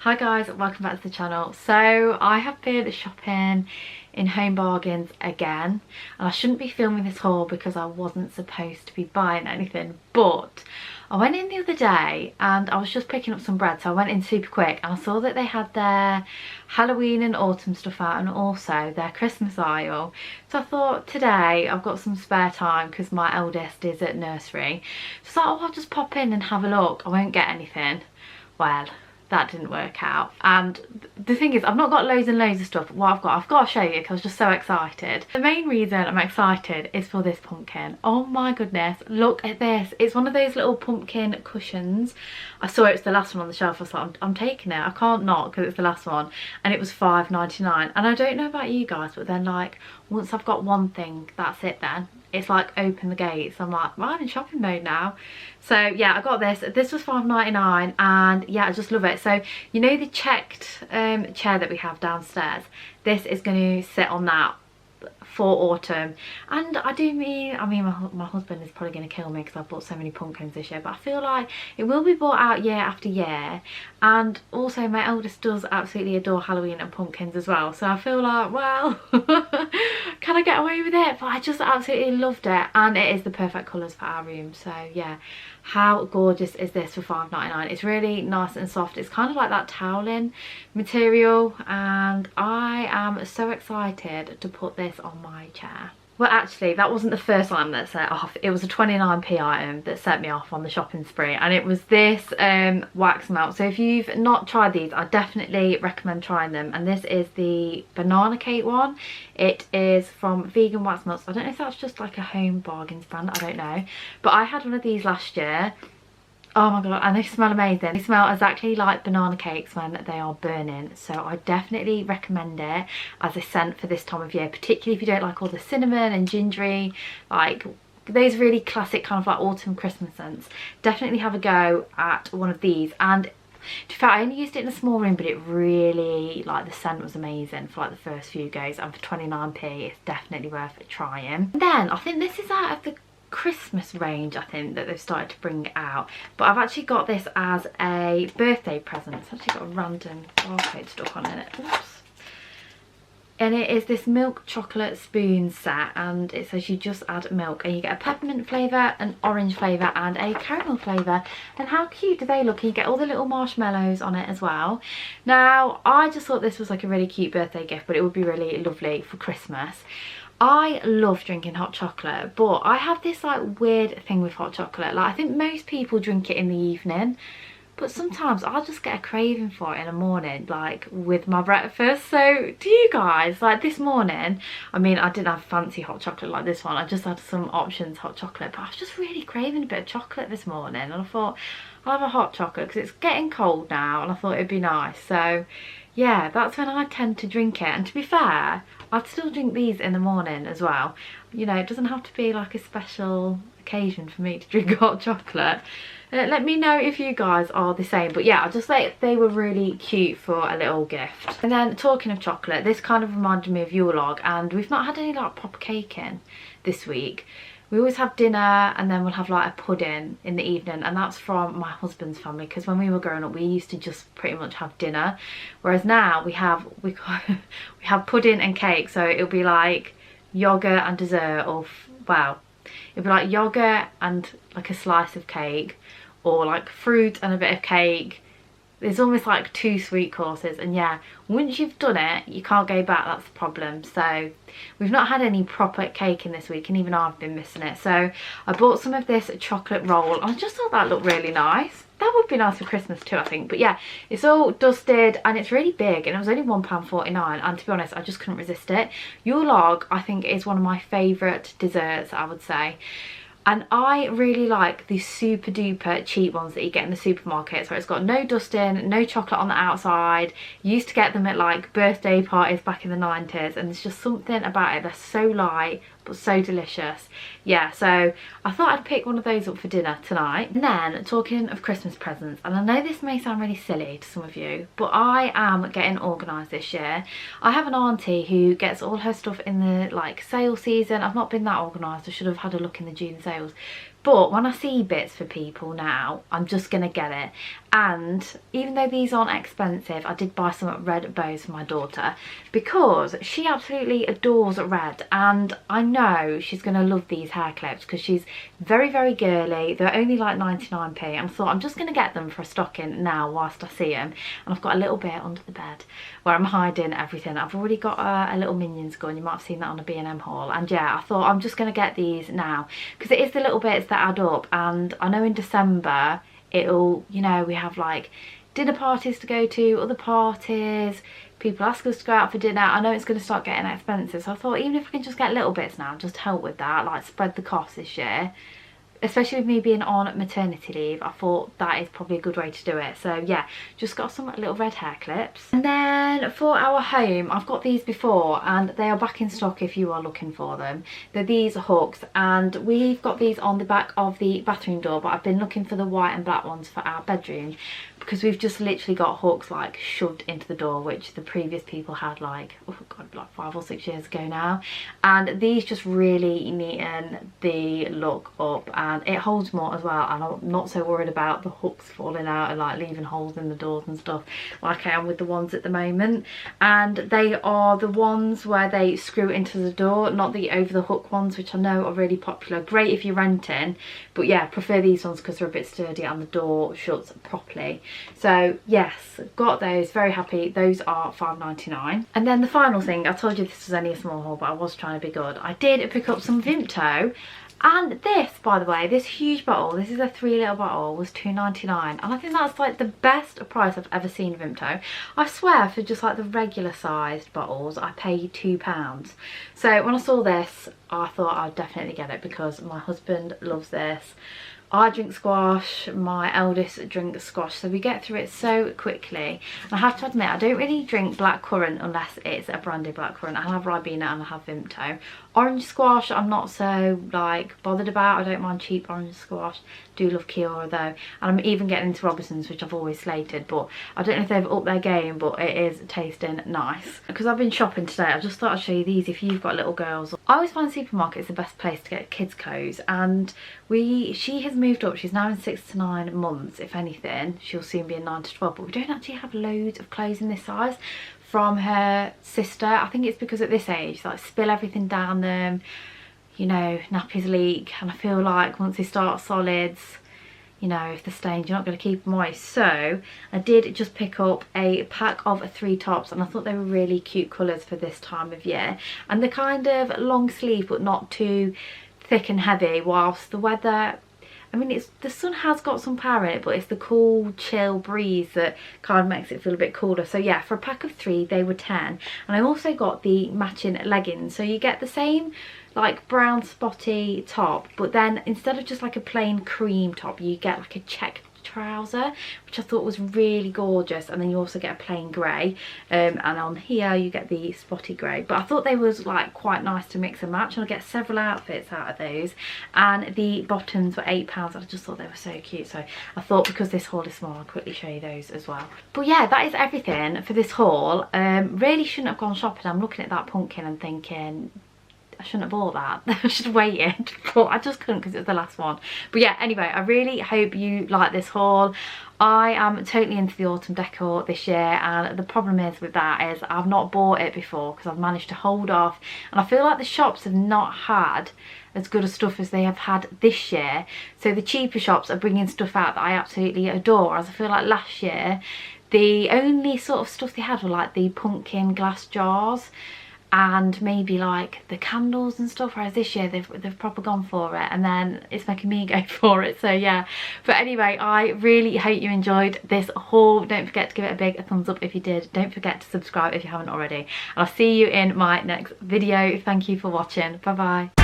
Hi guys, welcome back to the channel. So I have been shopping in Home Bargains again, and I shouldn't be filming this haul because I wasn't supposed to be buying anything, but I went in the other day and I was just picking up some bread, so I went in super quick and I saw that they had their Halloween and autumn stuff out and also their Christmas aisle. So I thought today I've got some spare time because my eldest is at nursery, so I thought, oh, I'll just pop in and have a look. I won't get anything. Well, that didn't work out, and the thing is I've not got loads and loads of stuff. What I've got to show you because I was just so excited. The main reason I'm excited is for this pumpkin. Oh my goodness, look at this. It's one of those little pumpkin cushions. I saw it was the last one on the shelf. I was like, I'm taking it, I can't not, because it's the last one, and it was £5.99. and I don't know about you guys, but then like once I've got one thing, that's it then. It's like open the gates. I'm like, well, I'm in shopping mode now. So yeah, I got this. This was £5.99 and yeah, I just love it. So you know the checked chair that we have downstairs? This is going to sit on that for autumn. And I mean my husband is probably going to kill me because I've bought so many pumpkins this year, but I feel like it will be bought out year after year. And also my eldest does absolutely adore Halloween and pumpkins as well, so I feel like, well, can I get away with it? But I just absolutely loved it, and it is the perfect colours for our room. So yeah, how gorgeous is this for £5.99? It's really nice and soft. It's kind of like that toweling material, and I am so excited to put this on my chair. Well, actually, that wasn't the first item that set off. It was a 29p item that set me off on the shopping spree, and it was this wax melt. So if you've not tried these, I definitely recommend trying them. And this is the banana cake one. It is from Vegan Wax Melts. I don't know if that's just like a Home Bargains brand, I don't know. But I had one of these last year. Oh my god, and they smell amazing. They smell exactly like banana cakes when they are burning, so I definitely recommend it as a scent for this time of year, particularly if you don't like all the cinnamon and gingery, like those really classic kind of like autumn Christmas scents. Definitely have a go at one of these. And in fact, I only used it in a small room, but it really, like, the scent was amazing for like the first few goes, and for 29p it's definitely worth trying. And then I think this is out of the Christmas range, I think, that they've started to bring out, but I've actually got this as a birthday present. It's actually got a random barcode stuck on it. Oops. And it is this milk chocolate spoon set, and it says you just add milk and you get a peppermint flavour, an orange flavour and a caramel flavour. And how cute do they look? And you get all the little marshmallows on it as well. Now I just thought this was like a really cute birthday gift, but it would be really lovely for Christmas. I love drinking hot chocolate, but I have this like weird thing with hot chocolate. Like, I think most people drink it in the evening, but sometimes I'll just get a craving for it in the morning, like with my breakfast. So do you guys? Like this morning, I mean, I didn't have fancy hot chocolate like this one. I just had some options hot chocolate, but I was just really craving a bit of chocolate this morning, and I thought I'll have a hot chocolate because it's getting cold now, and I thought it'd be nice. So yeah, that's when I tend to drink it. And to be fair, I'd still drink these in the morning as well. You know, it doesn't have to be like a special occasion for me to drink hot chocolate. Let me know if you guys are the same. But yeah, I just thought they were really cute for a little gift. And then talking of chocolate, this kind of reminded me of Yule log, and we've not had any like proper cake in this week. We always have dinner and then we'll have like a pudding in the evening, and that's from my husband's family, because when we were growing up we used to just pretty much have dinner, whereas now we have pudding and cake. So it'll be like yogurt and dessert, or well, it'll be like yogurt and like a slice of cake, or like fruit and a bit of cake. There's almost like 2 sweet courses, and yeah, once you've done it you can't go back. That's the problem. So we've not had any proper cake in this week, and even I've been missing it. So I bought some of this chocolate roll. I just thought that looked really nice. That would be nice for Christmas too, I think. But yeah, it's all dusted and it's really big, and it was only £1.49, and to be honest I just couldn't resist it. Yule log, I think, is one of my favourite desserts, I would say. And I really like these super duper cheap ones that you get in the supermarkets, where it's got no dusting, no chocolate on the outside. You used to get them at like birthday parties back in the 90s, and there's just something about it. They're so light but so delicious. Yeah, so I thought I'd pick one of those up for dinner tonight. And then, talking of Christmas presents, and I know this may sound really silly to some of you, but I am getting organised this year. I have an auntie who gets all her stuff in the like sale season. I've not been that organised. I should have had a look in the June sales, But when I see bits for people now, I'm just going to get it. And even though these aren't expensive, I did buy some red bows for my daughter because she absolutely adores red, and I know she's going to love these hair clips because she's very, very girly. They're only like 99p, and I thought I'm just going to get them for a stocking now whilst I see them. And I've got a little bit under the bed where I'm hiding everything. I've already got a little Minions gun. You might have seen that on a B&M haul. And yeah, I thought I'm just going to get these now because it is the little bits that add up. And I know in December it'll, you know, we have like dinner parties to go to, other parties, people ask us to go out for dinner. I know it's going to start getting expensive, so I thought even if I can just get little bits now, just help with that, like spread the cost this year. Especially with me being on maternity leave, I thought that is probably a good way to do it. So yeah, just got some little red hair clips. And then for our home, I've got these before and they are back in stock if you are looking for them. They're these hooks, and we've got these on the back of the bathroom door, but I've been looking for the white and black ones for our bedroom because we've just literally got hooks like shoved into the door, which the previous people had like, oh god, like 5 or 6 years ago now. And these just really neaten the look up, and it holds more as well, and I'm not so worried about the hooks falling out and like leaving holes in the doors and stuff like I am with the ones at the moment. And they are the ones where they screw into the door, not the over the hook ones, which I know are really popular. Great if you're renting, but yeah, prefer these ones because they're a bit sturdier and the door shuts properly. So yes, got those, very happy. Those are £5.99. And then the final thing, I told you this was only a small haul, but I was trying to be good. I did pick up some Vimto, and this, by the way, this huge bottle, this is a 3 litre bottle, was £2.99, and I think that's like the best price I've ever seen Vimto. I swear for just like the regular sized bottles I pay £2. So when I saw this, I thought I'd definitely get it because my husband loves this. I drink squash, my eldest drinks squash, so we get through it so quickly. And I have to admit, I don't really drink blackcurrant unless it's a brandy blackcurrant. I have Ribena and I have Vimto. Orange squash I'm not so like bothered about. I don't mind cheap orange squash. Do love Kiora though, and I'm even getting into Robinsons, which I've always slated, but I don't know if they've upped their game, but it is tasting nice. Because I've been shopping today, I just thought I'd show you these if you've got little girls. I always find supermarkets the best place to get kids clothes, and she has moved up. She's now in 6 to 9 months. If anything, she'll soon be in 9 to 12, but we don't actually have loads of clothes in this size from her sister. I think it's because at this age, like, spill everything down them, you know, nappies leak, and I feel like once they start solids, you know, if they're stained, you're not going to keep them moist. So I did just pick up a pack of 3 tops, and I thought they were really cute colours for this time of year, and they're kind of long sleeve but not too thick and heavy, whilst the weather, I mean, it's, the sun has got some power in it, but it's the cool chill breeze that kind of makes it feel a bit cooler. So yeah, for a pack of 3 they were 10, and I also got the matching leggings, so you get the same like brown spotty top, but then instead of just like a plain cream top, you get like a checked trouser, which I thought was really gorgeous. And then you also get a plain grey, and on here you get the spotty grey, but I thought they was like quite nice to mix and match, and I get several outfits out of those. And the bottoms were £8. I just thought they were so cute, so I thought because this haul is small, I'll quickly show you those as well. But yeah, that is everything for this haul. Really shouldn't have gone shopping. I'm looking at that pumpkin and thinking, I shouldn't have bought that. I should have waited, but I just couldn't because it was the last one. But yeah, anyway, I really hope you like this haul. I am totally into the autumn decor this year, and the problem is with that is I've not bought it before because I've managed to hold off, and I feel like the shops have not had as good a stuff as they have had this year. So the cheaper shops are bringing stuff out that I absolutely adore, as I feel like last year the only sort of stuff they had were like the pumpkin glass jars and maybe like the candles and stuff, whereas this year they've proper gone for it, and then it's making me go for it. So yeah, but anyway, I really hope you enjoyed this haul. Don't forget to give it a big thumbs up if you did. Don't forget to subscribe if you haven't already, and I'll see you in my next video. Thank you for watching. Bye bye.